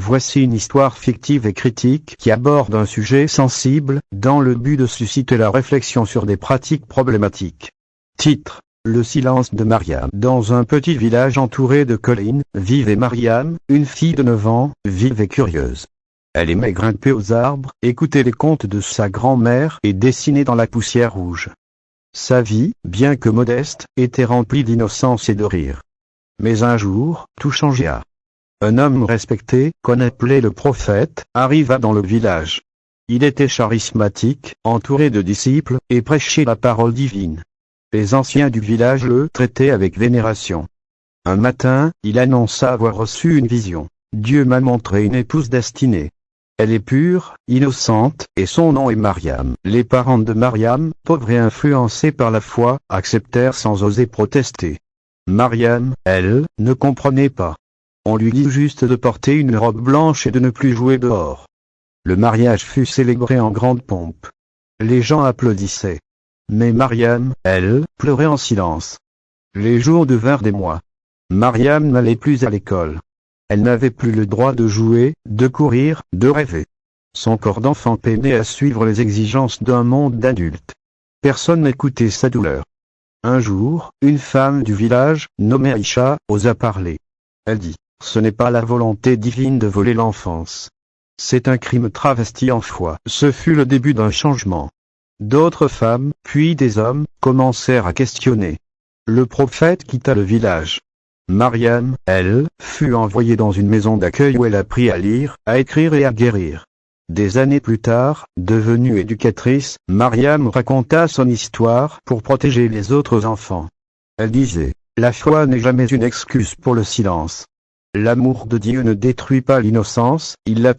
Voici une histoire fictive et critique qui aborde un sujet sensible, dans le but de susciter la réflexion sur des pratiques problématiques. Titre: Le silence de Mariam. Dans un petit village entouré de collines, vivait Mariam, une fille de 9 ans, vive et curieuse. Elle aimait grimper aux arbres, écouter les contes de sa grand-mère et dessiner dans la poussière rouge. Sa vie, bien que modeste, était remplie d'innocence et de rire. Mais un jour, tout changea. Un homme respecté, qu'on appelait le prophète, arriva dans le village. Il était charismatique, entouré de disciples, et prêchait la parole divine. Les anciens du village le traitaient avec vénération. Un matin, il annonça avoir reçu une vision. Dieu m'a montré une épouse destinée. Elle est pure, innocente, et son nom est Mariam. Les parents de Mariam, pauvres et influencés par la foi, acceptèrent sans oser protester. Mariam, elle, ne comprenait pas. On lui dit juste de porter une robe blanche et de ne plus jouer dehors. Le mariage fut célébré en grande pompe. Les gens applaudissaient. Mais Mariam, elle, pleurait en silence. Les jours devinrent des mois. Mariam n'allait plus à l'école. Elle n'avait plus le droit de jouer, de courir, de rêver. Son corps d'enfant peinait à suivre les exigences d'un monde d'adultes. Personne n'écoutait sa douleur. Un jour, une femme du village, nommée Aïcha, osa parler. Elle dit: ce n'est pas la volonté divine de voler l'enfance. C'est un crime travesti en foi. Ce fut le début d'un changement. D'autres femmes, puis des hommes, commencèrent à questionner. Le prophète quitta le village. Mariam, elle, fut envoyée dans une maison d'accueil où elle apprit à lire, à écrire et à guérir. Des années plus tard, devenue éducatrice, Mariam raconta son histoire pour protéger les autres enfants. Elle disait: la foi n'est jamais une excuse pour le silence. L'amour de Dieu ne détruit pas l'innocence, il la